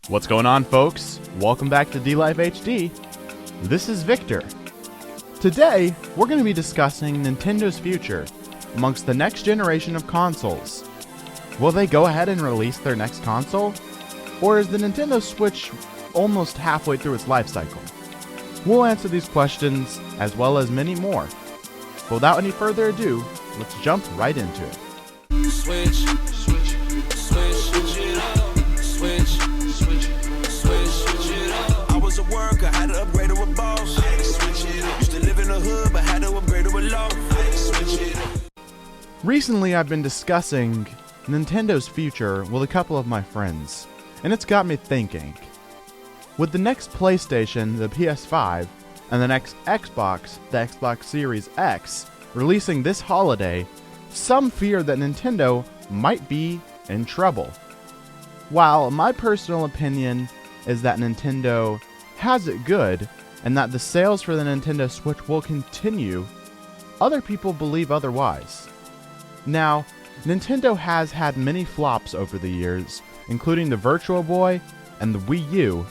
What's going on, folks? Welcome back to D-Life HD. This is Victor. Today, we're going to be discussing Nintendo's future amongst the next generation of consoles. Will they go ahead and release their next console? Or is the Nintendo Switch almost halfway through its life cycle? We'll answer these questions, as well as many more. But without any further ado, let's jump right into it. Switch it up. Switch it up. I was a worker, had to upgrade to a boss. Switch it up. Used to live in the hood, but had to upgrade to a loft. Switch it up. Recently, I've been discussing Nintendo's future with a couple of my friends, and it's got me thinking. With the next PlayStation, the PS5, and the next Xbox, the Xbox Series X, releasing this holiday, some fear that Nintendo might be in trouble. While my personal opinion is that Nintendo has it good and that the sales for the Nintendo Switch will continue, other people believe otherwise. Now, Nintendo has had many flops over the years, including the Virtual Boy and the Wii U,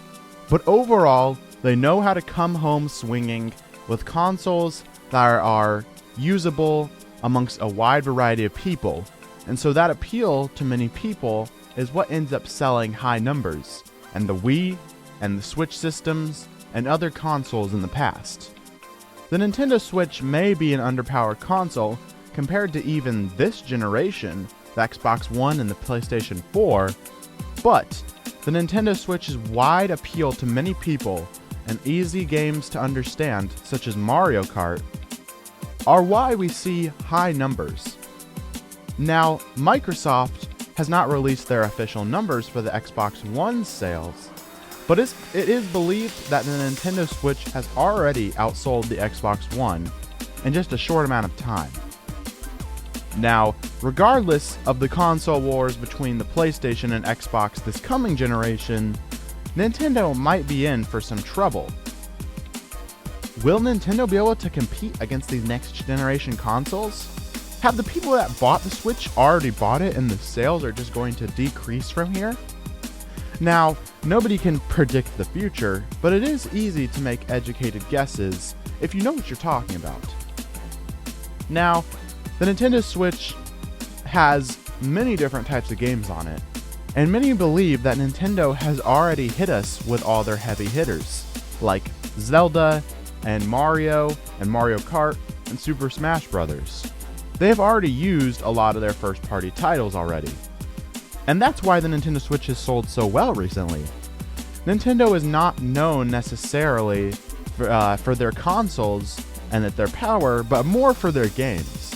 but overall, they know how to come home swinging with consoles that are usable amongst a wide variety of people, and so that appeal to many people is what ends up selling high numbers, and the Wii and the Switch systems and other consoles in the past. The Nintendo Switch may be an underpowered console compared to even this generation, the Xbox One and the PlayStation 4, but the Nintendo Switch's wide appeal to many people and easy games to understand, such as Mario Kart, are why we see high numbers. Now, Microsoft has not released their official numbers for the Xbox One sales, but it is believed that the Nintendo Switch has already outsold the Xbox One in just a short amount of time. Now, regardless of the console wars between the PlayStation and Xbox this coming generation, Nintendo might be in for some trouble. Will Nintendo be able to compete against these next generation consoles? Have the people that bought the Switch already bought it and the sales are just going to decrease from here? Now, nobody can predict the future, but it is easy to make educated guesses if you know what you're talking about. Now, the Nintendo Switch has many different types of games on it, and many believe that Nintendo has already hit us with all their heavy hitters, like Zelda, and Mario Kart, and Super Smash Bros. They have already used a lot of their first-party titles already. And that's why the Nintendo Switch has sold so well recently. Nintendo is not known necessarily for their consoles and their power, but more for their games.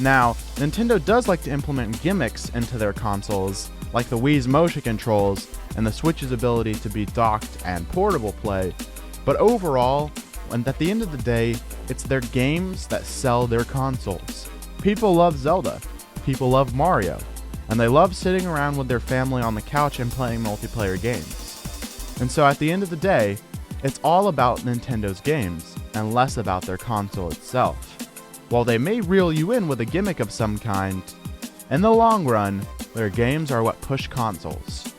Now, Nintendo does like to implement gimmicks into their consoles, like the Wii's motion controls and the Switch's ability to be docked and portable play, but overall, and at the end of the day, it's their games that sell their consoles. People love Zelda, people love Mario, and they love sitting around with their family on the couch and playing multiplayer games. And so at the end of the day, it's all about Nintendo's games, and less about their console itself. While they may reel you in with a gimmick of some kind, in the long run, their games are what push consoles.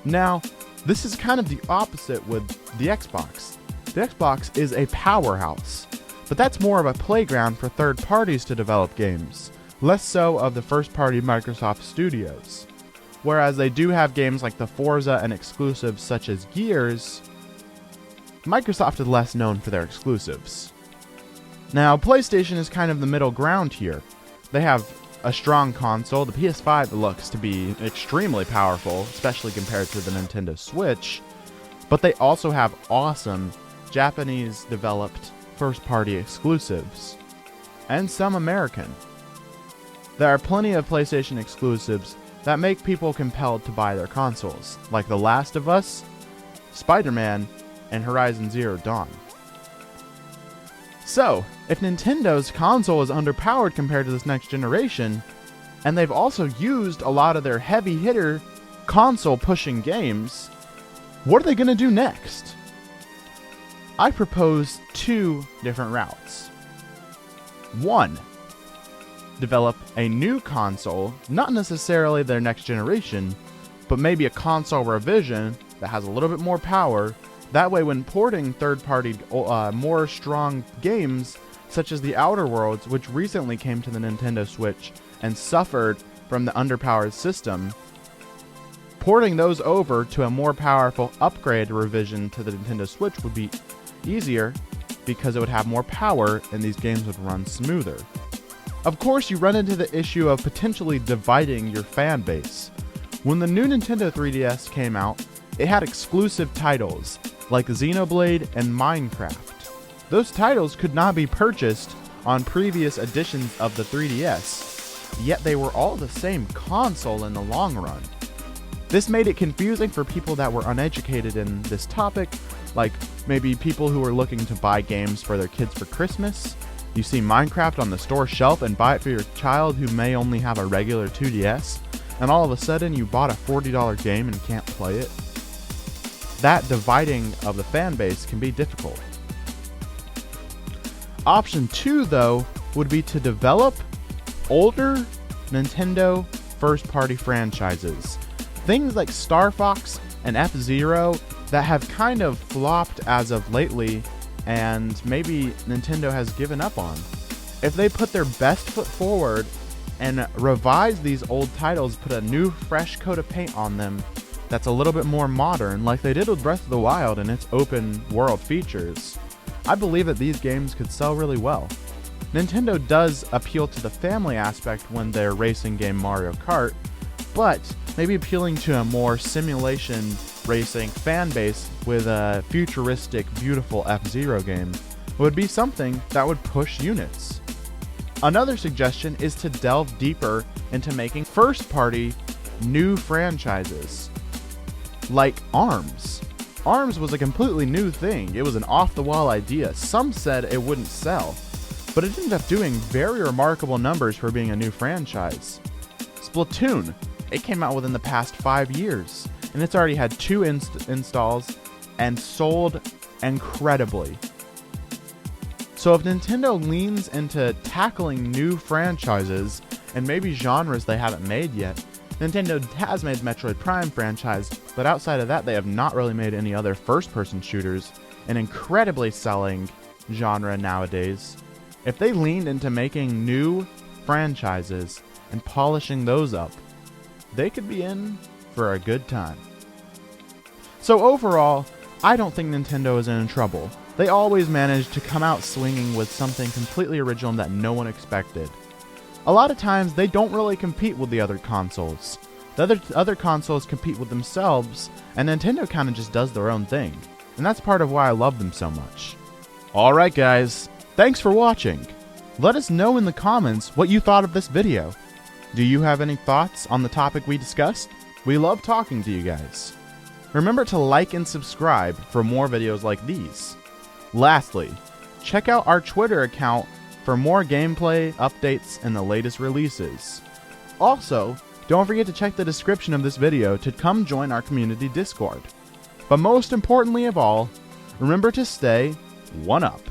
Now, this is kind of the opposite with the Xbox. The Xbox is a powerhouse, but that's more of a playground for third parties to develop games, less so of the first-party Microsoft studios. Whereas they do have games like the Forza and exclusives such as Gears, Microsoft is less known for their exclusives. Now, PlayStation is kind of the middle ground here. They have a strong console. The PS5 looks to be extremely powerful, especially compared to the Nintendo Switch, but they also have awesome Japanese-developed first-party exclusives, and some American. There are plenty of PlayStation exclusives that make people compelled to buy their consoles, like The Last of Us, Spider-Man, and Horizon Zero Dawn. So, if Nintendo's console is underpowered compared to this next generation, and they've also used a lot of their heavy-hitter console-pushing games, what are they going to do next? I propose two different routes. One, develop a new console, not necessarily their next generation, but maybe a console revision that has a little bit more power. That way, when porting third-party, more strong games, such as the Outer Worlds, which recently came to the Nintendo Switch and suffered from the underpowered system, porting those over to a more powerful upgrade revision to the Nintendo Switch would be easier because it would have more power and these games would run smoother. Of course, you run into the issue of potentially dividing your fan base. When the new Nintendo 3DS came out, it had exclusive titles like Xenoblade and Minecraft. Those titles could not be purchased on previous editions of the 3DS, yet they were all the same console in the long run. This made it confusing for people that were uneducated in this topic, like maybe people who were looking to buy games for their kids for Christmas. You see Minecraft on the store shelf and buy it for your child who may only have a regular 2DS, and all of a sudden you bought a $40 game and can't play it. That dividing of the fan base can be difficult. Option 2, though, would be to develop older Nintendo first-party franchises. Things like Star Fox and F-Zero that have kind of flopped as of lately and maybe Nintendo has given up on. If they put their best foot forward and revise these old titles, put a new fresh coat of paint on them that's a little bit more modern, like they did with Breath of the Wild and its open world features, I believe that these games could sell really well. Nintendo does appeal to the family aspect when their racing game Mario Kart, but maybe appealing to a more simulation racing fan base with a futuristic, beautiful F-Zero game would be something that would push units. Another suggestion is to delve deeper into making first-party new franchises, like ARMS. ARMS was a completely new thing. It was an off-the-wall idea. Some said it wouldn't sell, but it ended up doing very remarkable numbers for being a new franchise. Splatoon, it came out within the past 5 years, and it's already had 2 installs and sold incredibly. So if Nintendo leans into tackling new franchises and maybe genres they haven't made yet, Nintendo has made Metroid Prime franchise, but outside of that they have not really made any other first-person shooters, an incredibly selling genre nowadays. If they leaned into making new franchises and polishing those up, they could be in for a good time. So overall, I don't think Nintendo is in trouble. They always manage to come out swinging with something completely original that no one expected. A lot of times, they don't really compete with the other consoles. The other consoles compete with themselves, and Nintendo kind of just does their own thing. And that's part of why I love them so much. Alright guys, thanks for watching. Let us know in the comments what you thought of this video. Do you have any thoughts on the topic we discussed? We love talking to you guys. Remember to like and subscribe for more videos like these. Lastly, check out our Twitter account for more gameplay, updates, and the latest releases. Also, don't forget to check the description of this video to come join our community Discord. But most importantly of all, remember to stay 1UP.